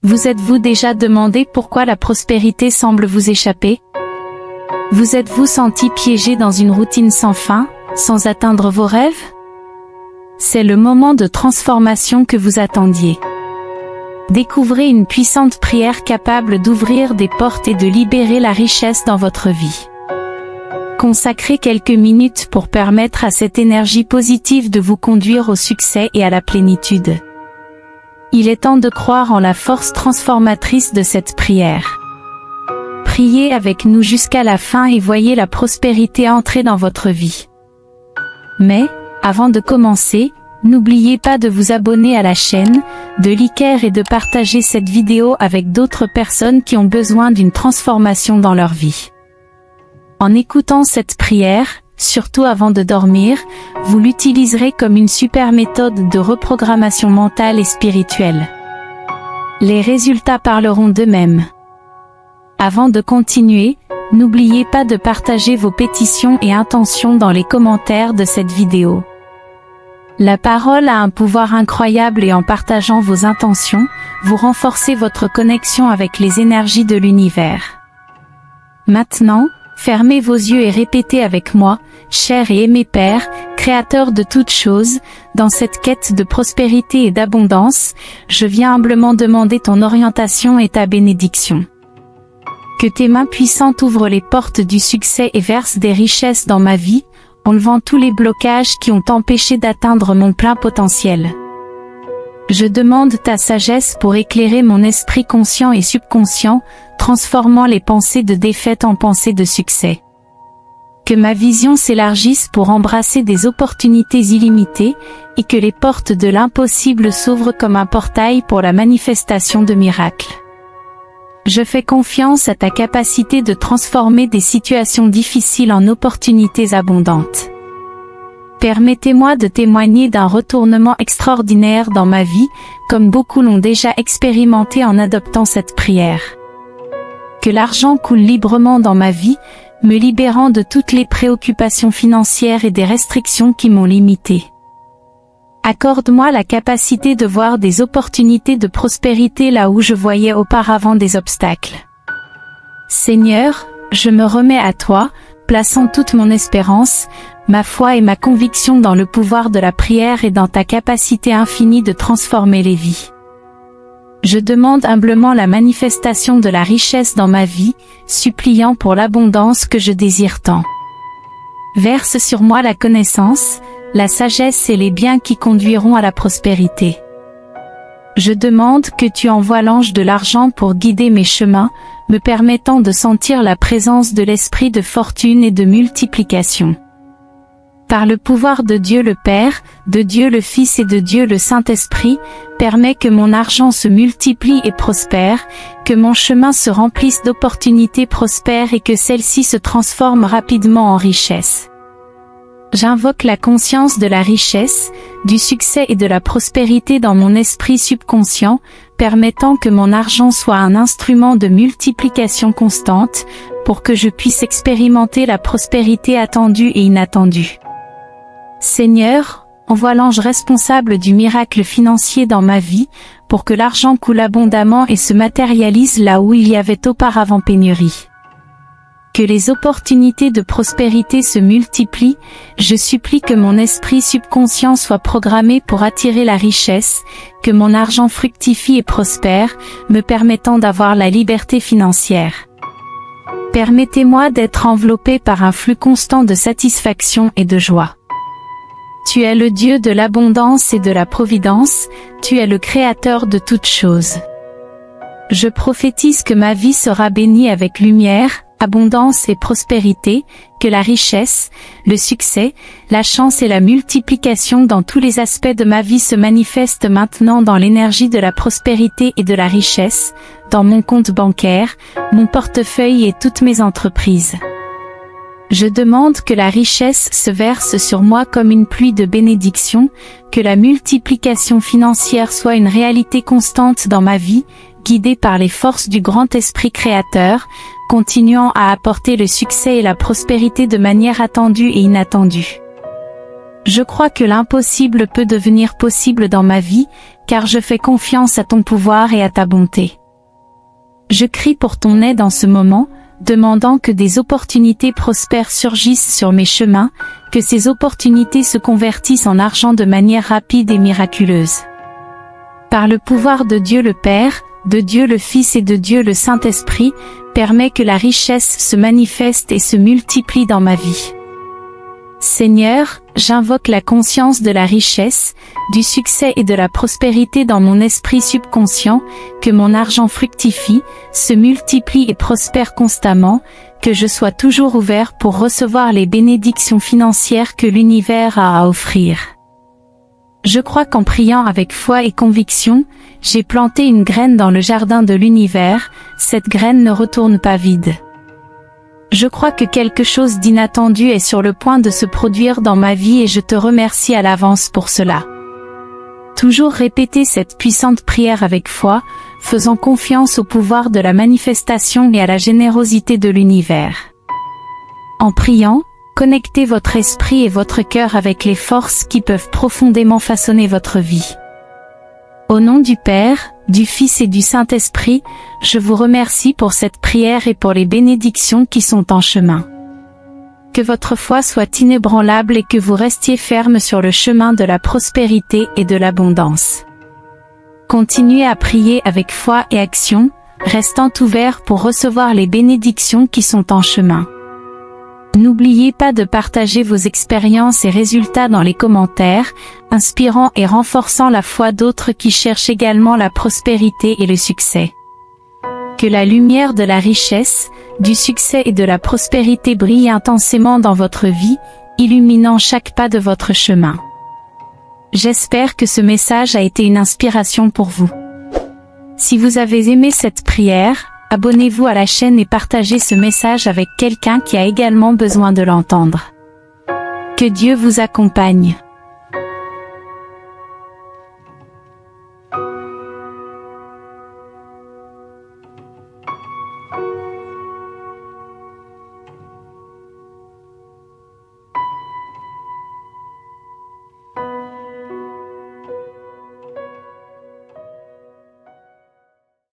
Vous êtes-vous déjà demandé pourquoi la prospérité semble vous échapper? Vous êtes-vous senti piégé dans une routine sans fin, sans atteindre vos rêves? C'est le moment de transformation que vous attendiez. Découvrez une puissante prière capable d'ouvrir des portes et de libérer la richesse dans votre vie. Consacrez quelques minutes pour permettre à cette énergie positive de vous conduire au succès et à la plénitude. Il est temps de croire en la force transformatrice de cette prière. Priez avec nous jusqu'à la fin et voyez la prospérité entrer dans votre vie. Mais, avant de commencer, n'oubliez pas de vous abonner à la chaîne, de liker et de partager cette vidéo avec d'autres personnes qui ont besoin d'une transformation dans leur vie. En écoutant cette prière, surtout avant de dormir, vous l'utiliserez comme une super méthode de reprogrammation mentale et spirituelle. Les résultats parleront d'eux-mêmes. Avant de continuer, n'oubliez pas de partager vos pétitions et intentions dans les commentaires de cette vidéo. La parole a un pouvoir incroyable et en partageant vos intentions, vous renforcez votre connexion avec les énergies de l'univers. Maintenant, fermez vos yeux et répétez avec moi, cher et aimé Père, Créateur de toutes choses, dans cette quête de prospérité et d'abondance, je viens humblement demander ton orientation et ta bénédiction. Que tes mains puissantes ouvrent les portes du succès et versent des richesses dans ma vie, enlevant tous les blocages qui ont empêché d'atteindre mon plein potentiel. Je demande ta sagesse pour éclairer mon esprit conscient et subconscient, transformant les pensées de défaite en pensées de succès. Que ma vision s'élargisse pour embrasser des opportunités illimitées, et que les portes de l'impossible s'ouvrent comme un portail pour la manifestation de miracles. Je fais confiance à ta capacité de transformer des situations difficiles en opportunités abondantes. Permettez-moi de témoigner d'un retournement extraordinaire dans ma vie, comme beaucoup l'ont déjà expérimenté en adoptant cette prière. Que l'argent coule librement dans ma vie, me libérant de toutes les préoccupations financières et des restrictions qui m'ont limité. Accorde-moi la capacité de voir des opportunités de prospérité là où je voyais auparavant des obstacles. Seigneur, je me remets à toi, plaçant toute mon espérance, ma foi et ma conviction dans le pouvoir de la prière et dans ta capacité infinie de transformer les vies. Je demande humblement la manifestation de la richesse dans ma vie, suppliant pour l'abondance que je désire tant. Verse sur moi la connaissance, la sagesse et les biens qui conduiront à la prospérité. Je demande que tu envoies l'ange de l'argent pour guider mes chemins, me permettant de sentir la présence de l'esprit de fortune et de multiplication. Par le pouvoir de Dieu le Père, de Dieu le Fils et de Dieu le Saint-Esprit, permets que mon argent se multiplie et prospère, que mon chemin se remplisse d'opportunités prospères et que celles-ci se transforment rapidement en richesse. J'invoque la conscience de la richesse, du succès et de la prospérité dans mon esprit subconscient, permettant que mon argent soit un instrument de multiplication constante, pour que je puisse expérimenter la prospérité attendue et inattendue. Seigneur, envoie l'ange responsable du miracle financier dans ma vie, pour que l'argent coule abondamment et se matérialise là où il y avait auparavant pénurie. Que les opportunités de prospérité se multiplient, je supplie que mon esprit subconscient soit programmé pour attirer la richesse, que mon argent fructifie et prospère, me permettant d'avoir la liberté financière. Permettez-moi d'être enveloppé par un flux constant de satisfaction et de joie. Tu es le Dieu de l'abondance et de la providence, tu es le Créateur de toutes choses. Je prophétise que ma vie sera bénie avec lumière, abondance et prospérité, que la richesse, le succès, la chance et la multiplication dans tous les aspects de ma vie se manifestent maintenant dans l'énergie de la prospérité et de la richesse, dans mon compte bancaire, mon portefeuille et toutes mes entreprises. Je demande que la richesse se verse sur moi comme une pluie de bénédictions, que la multiplication financière soit une réalité constante dans ma vie, guidée par les forces du grand esprit créateur, continuant à apporter le succès et la prospérité de manière attendue et inattendue. Je crois que l'impossible peut devenir possible dans ma vie, car je fais confiance à ton pouvoir et à ta bonté. Je crie pour ton aide en ce moment, demandant que des opportunités prospères surgissent sur mes chemins, que ces opportunités se convertissent en argent de manière rapide et miraculeuse. Par le pouvoir de Dieu le Père, de Dieu le Fils et de Dieu le Saint-Esprit, permets que la richesse se manifeste et se multiplie dans ma vie. Seigneur, j'invoque la conscience de la richesse, du succès et de la prospérité dans mon esprit subconscient, que mon argent fructifie, se multiplie et prospère constamment, que je sois toujours ouvert pour recevoir les bénédictions financières que l'univers a à offrir. Je crois qu'en priant avec foi et conviction, j'ai planté une graine dans le jardin de l'univers, cette graine ne retourne pas vide. Je crois que quelque chose d'inattendu est sur le point de se produire dans ma vie et je te remercie à l'avance pour cela. Toujours répétez cette puissante prière avec foi, faisant confiance au pouvoir de la manifestation et à la générosité de l'univers. En priant, connectez votre esprit et votre cœur avec les forces qui peuvent profondément façonner votre vie. Au nom du Père, du Fils et du Saint-Esprit, je vous remercie pour cette prière et pour les bénédictions qui sont en chemin. Que votre foi soit inébranlable et que vous restiez ferme sur le chemin de la prospérité et de l'abondance. Continuez à prier avec foi et action, restant ouvert pour recevoir les bénédictions qui sont en chemin. N'oubliez pas de partager vos expériences et résultats dans les commentaires, inspirant et renforçant la foi d'autres qui cherchent également la prospérité et le succès. Que la lumière de la richesse, du succès et de la prospérité brille intensément dans votre vie, illuminant chaque pas de votre chemin. J'espère que ce message a été une inspiration pour vous. Si vous avez aimé cette prière, abonnez-vous à la chaîne et partagez ce message avec quelqu'un qui a également besoin de l'entendre. Que Dieu vous accompagne.